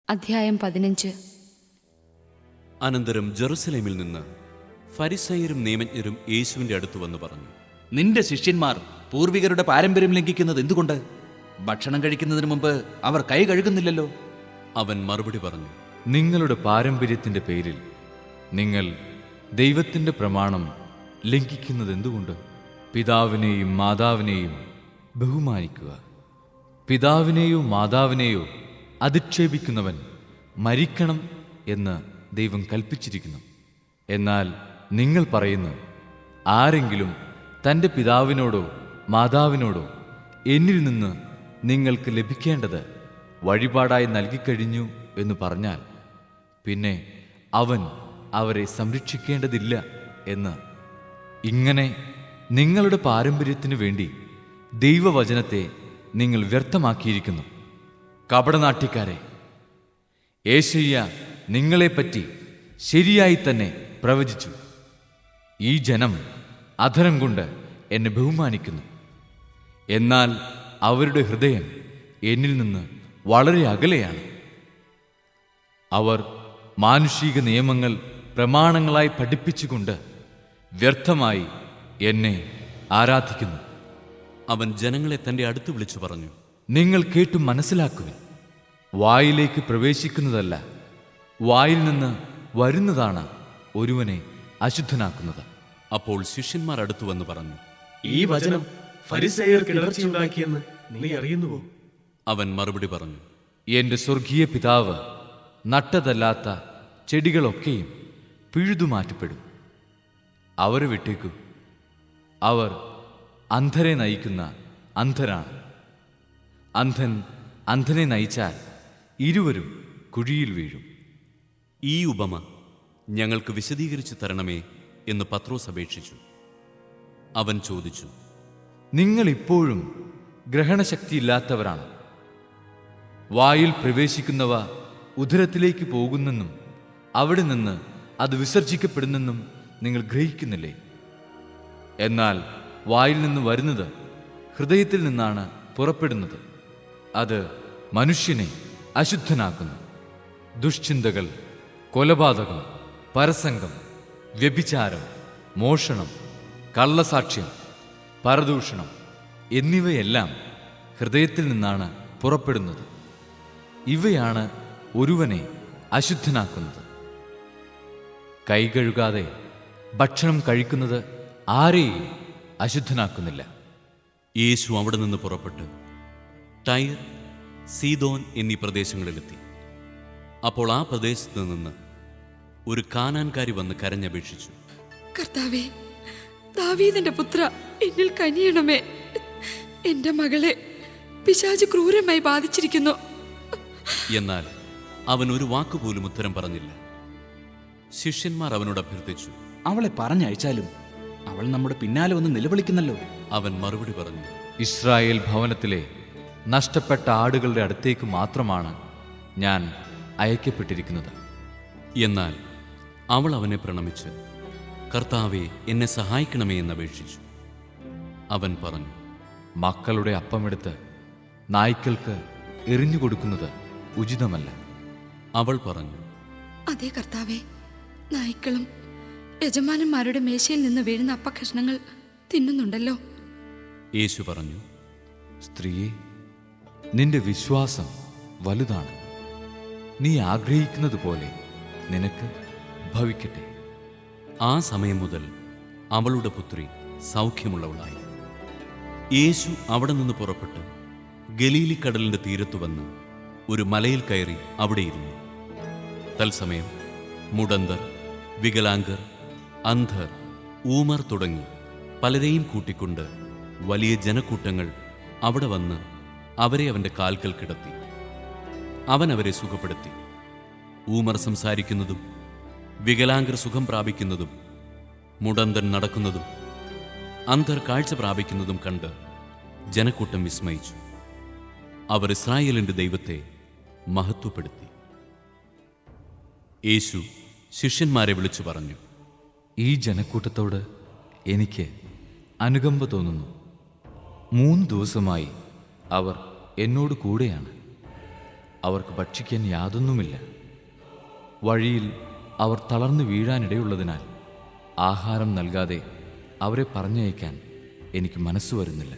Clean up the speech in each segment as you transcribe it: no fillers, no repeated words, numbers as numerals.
അധ്യായം 15. അനന്തരം ജെറുസലേമിൽ നിന്ന് ഫരിസയരും നിയമജ്ഞരും യേശുവിന്റെ അടുത്ത് വന്നു പറഞ്ഞു, നിന്റെ ശിഷ്യന്മാർ പൂർവികരുടെ പാരമ്പര്യം ലംഘിക്കുന്നത് എന്തുകൊണ്ട്? ഭക്ഷണം കഴിക്കുന്നതിന് മുമ്പ് അവർ കൈ കഴുകുന്നില്ലല്ലോ. അവൻ മറുപടി പറഞ്ഞു, നിങ്ങളുടെ പാരമ്പര്യത്തിന്റെ പേരിൽ നിങ്ങൾ ദൈവത്തിന്റെ പ്രമാണം ലംഘിക്കുന്നത് എന്തുകൊണ്ട്? പിതാവിനെയും മാതാവിനെയും ബഹുമാനിക്കുക. പിതാവിനെയോ മാതാവിനെയോ അധിക്ഷേപിക്കുന്നവൻ മരിക്കണം എന്ന് ദൈവം കൽപ്പിച്ചിരിക്കുന്നു. എന്നാൽ നിങ്ങൾ പറയുന്നു, ആരെങ്കിലും തൻ്റെ പിതാവിനോടോ മാതാവിനോടോ എന്നിൽ നിന്ന് നിങ്ങൾക്ക് ലഭിക്കേണ്ടത് വഴിപാടായി നൽകിക്കഴിഞ്ഞു എന്ന് പറഞ്ഞാൽ പിന്നെ അവൻ അവരെ സംരക്ഷിക്കേണ്ടതില്ല എന്ന്. ഇങ്ങനെ നിങ്ങളുടെ പാരമ്പര്യത്തിനു വേണ്ടി ദൈവവചനത്തെ നിങ്ങൾ വ്യർത്ഥമാക്കിയിരിക്കുന്നു. കപടനാട്യക്കാരെ, യേശയ്യ നിങ്ങളെപ്പറ്റി ശരിയായി തന്നെ പ്രവചിച്ചു. ഈ ജനം അധരം കൊണ്ട് എന്നെ ബഹുമാനിക്കുന്നു, എന്നാൽ അവരുടെ ഹൃദയം എന്നിൽ നിന്ന് വളരെ അകലെയാണ്. അവർ മാനുഷിക നിയമങ്ങൾ പ്രമാണങ്ങളായി പഠിപ്പിച്ചുകൊണ്ട് വ്യർത്ഥമായി എന്നെ ആരാധിക്കുന്നു. അവൻ ജനങ്ങളെ തന്റെ അടുത്ത് വിളിച്ചു പറഞ്ഞു, നിങ്ങൾ കേട്ടു മനസ്സിലാക്കുവിൻ. വായിലേക്ക് പ്രവേശിക്കുന്നതല്ല, വായിൽ നിന്ന് വരുന്നതാണ് ഒരുവനെ അശുദ്ധനാക്കുന്നത്. അപ്പോൾ ശിഷ്യന്മാർ അടുത്തു വന്ന് പറഞ്ഞു, ഈ വചനം ഫരിസേയർക്ക് ഇടർച്ചയുണ്ടാക്കിയെന്ന് നീ അറിയുന്നുവോ? അവൻ മറുപടി പറഞ്ഞു, എന്റെ സ്വർഗീയ പിതാവ് നട്ടതല്ലാത്ത ചെടികളൊക്കെയും പിഴുതുമാറ്റപ്പെടും. അവരെ വിട്ടേക്കൂ. അവർ അന്ധരെ നയിക്കുന്ന അന്ധരാണ്. അന്ധൻ അന്ധനെ നയിച്ചാൽ ഇരുവരും കുഴിയിൽ വീഴും. ഈ ഉപമ ഞങ്ങൾക്ക് വിശദീകരിച്ചു തരണമേ എന്ന് പത്രോസ് അപേക്ഷിച്ചു. അവൻ ചോദിച്ചു, നിങ്ങൾ ഇപ്പോഴും ഗ്രഹണശക്തിയില്ലാത്തവരാണ്. വായിൽ പ്രവേശിക്കുന്നവ ഉദരത്തിലേക്ക് പോകുന്നെന്നും അവിടെ നിന്ന് അത് വിസർജിക്കപ്പെടുന്നെന്നും നിങ്ങൾ ഗ്രഹിക്കുന്നില്ലേ? എന്നാൽ വായിൽ നിന്ന് വരുന്നത് ഹൃദയത്തിൽ നിന്നാണ് പുറപ്പെടുന്നത്. അത് മനുഷ്യനെ അശുദ്ധനാക്കുന്നു. ദുഷ്ചിന്തകൾ, കൊലപാതകം, പരസംഗം, വ്യഭിചാരം, മോഷണം, കള്ളസാക്ഷ്യം, പരദൂഷണം എന്നിവയെല്ലാം ഹൃദയത്തിൽ നിന്നാണ് പുറപ്പെടുന്നത്. ഇവയാണ് ഒരുവനെ അശുദ്ധനാക്കുന്നത്. കൈ കഴുകാതെ ഭക്ഷണം കഴിക്കുന്നത് ആരെയും അശുദ്ധനാക്കുന്നില്ല. യേശു അവിടെ നിന്ന് പുറപ്പെട്ട് ടൈർ, സീദോൻ എന്നീ പ്രദേശങ്ങളിലെത്തി. അപ്പോൾ ആ പ്രദേശത്ത് നിന്ന് ഒരു കാനാൻകാരി വന്ന് കരഞ്ഞപേക്ഷിച്ചു, കർത്താവേ, ദാവീദിന്റെ പുത്ര, എന്നിൽ കനിയണമേ. എന്റെ മകളെ പിശാച് ക്രൂരമായി ബാധിച്ചിരിക്കുന്നു. എന്നാൽ അവൻ ഒരു വാക്കുപോലും ഉത്തരം പറഞ്ഞില്ല. ശിഷ്യന്മാർ അവനോട് അഭ്യർത്ഥിച്ചു, അവളെ പറഞ്ഞയച്ചാലും അവൾ നമ്മുടെ പിന്നാലെ വന്ന് നിലവിളിക്കുന്നല്ലോ. അവൻ മറുപടി പറഞ്ഞു, ഇസ്രായേൽ ഭവനത്തിലെ നഷ്ടപ്പെട്ട ആടുകളുടെ അടുത്തേക്ക് മാത്രമാണ് ഞാൻ അയക്കപ്പെട്ടിരിക്കുന്നത്. എന്നാൽ അവൾ അവനെ പ്രണമിച്ച്, കർത്താവേ, എന്നെ സഹായിക്കണമേ എന്നപേക്ഷിച്ചു. അവൻ പറഞ്ഞു, മക്കളുടെ അപ്പമെടുത്ത് നായ്ക്കൾക്ക് എറിഞ്ഞു കൊടുക്കുന്നത് ഉചിതമല്ല. അവൾ പറഞ്ഞു, അതേ കർത്താവേ, നായ്ക്കളും യജമാനന്മാരുടെ മേശയിൽ നിന്ന് വീഴുന്ന അപ്പകഷ്ണങ്ങൾ തിന്നുന്നുണ്ടല്ലോ. യേശു പറഞ്ഞു, സ്ത്രീയെ, നിന്റെ വിശ്വാസം വലുതാണ്. നീ ആഗ്രഹിക്കുന്നത് പോലെ നിനക്ക് ഭവിക്കട്ടെ. ആ സമയം മുതൽ അവളുടെ പുത്രി സൗഖ്യമുള്ളവളായി. യേശു അവിടെ നിന്ന് പുറപ്പെട്ട് ഗലീലിക്കടലിന്റെ തീരത്തു വന്ന് ഒരു മലയിൽ കയറി അവിടെയിരുന്നു. തത്സമയം മുടന്തർ, വികലാംഗർ, അന്ധർ, ഊമർ തുടങ്ങി പലരെയും കൂട്ടിക്കൊണ്ട് വലിയ ജനക്കൂട്ടങ്ങൾ അവിടെ വന്ന് അവരെ അവൻ്റെ കാൽക്കൽ കിടത്തി. അവൻ അവരെ സുഖപ്പെടുത്തി. ഊമർ സംസാരിക്കുന്നതും വികലാംഗർ സുഖം പ്രാപിക്കുന്നതും മുടന്തൻ നടക്കുന്നതും അന്ധർ കാഴ്ച പ്രാപിക്കുന്നതും കണ്ട് ജനക്കൂട്ടം വിസ്മയിച്ചു. അവർ ഇസ്രായേലിന്റെ ദൈവത്തെ മഹത്വപ്പെടുത്തി. യേശു ശിഷ്യന്മാരെ വിളിച്ചു പറഞ്ഞു, ഈ ജനക്കൂട്ടത്തോട് എനിക്ക് അനുകമ്പ തോന്നുന്നു. 3 ദിവസമായി അവർ എന്നോട് കൂടെയാണ്. അവർക്ക് ഭക്ഷിക്കാൻ യാതൊന്നുമില്ല. വഴിയിൽ അവർ തളർന്നു വീഴാനിടയുള്ളതിനാൽ ആഹാരം നൽകാതെ അവരെ പറഞ്ഞയക്കാൻ എനിക്ക് മനസ്സ് വരുന്നില്ല.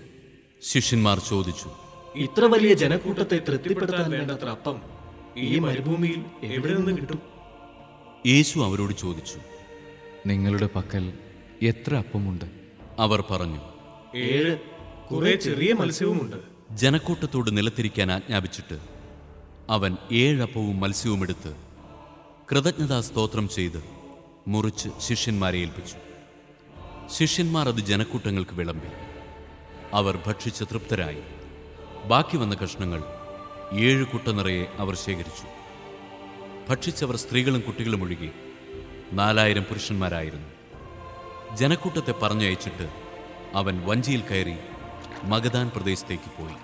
ശിഷ്യന്മാർ ചോദിച്ചു, ഇത്ര വലിയ ജനക്കൂട്ടത്തെ തൃപ്തിപ്പെടുത്താൻ വേണ്ടത്ര അപ്പം ഈ മരുഭൂമിയിൽ എവിടെ നിന്ന് കിട്ടും? യേശു അവരോട് ചോദിച്ചു. നിങ്ങളുടെ പക്കൽ എത്ര അപ്പമുണ്ട്? അവർ പറഞ്ഞു, 7, കുറെ ചെറിയ മത്സ്യവുമുണ്ട്. ജനക്കൂട്ടത്തോട് നിലത്തിരിക്കാൻ ആജ്ഞാപിച്ചിട്ട് അവൻ 7 അപ്പവും മത്സ്യവും എടുത്ത് കൃതജ്ഞതാ സ്തോത്രം ചെയ്ത് മുറിച്ച് ശിഷ്യന്മാരെ ഏൽപ്പിച്ചു. ശിഷ്യന്മാർ അത് ജനക്കൂട്ടങ്ങൾക്ക് വിളമ്പി. അവർ ഭക്ഷിച്ച് തൃപ്തരായി. ബാക്കി വന്ന കഷ്ണങ്ങൾ 7 കുട്ട നിറയെ അവർ ശേഖരിച്ചു. ഭക്ഷിച്ചവർ സ്ത്രീകളും കുട്ടികളും ഒഴികെ 4000 പുരുഷന്മാരായിരുന്നു. ജനക്കൂട്ടത്തെ പറഞ്ഞയച്ചിട്ട് അവൻ വഞ്ചിയിൽ കയറി മഗദാൻ പ്രദേശത്തേക്ക് പോയി.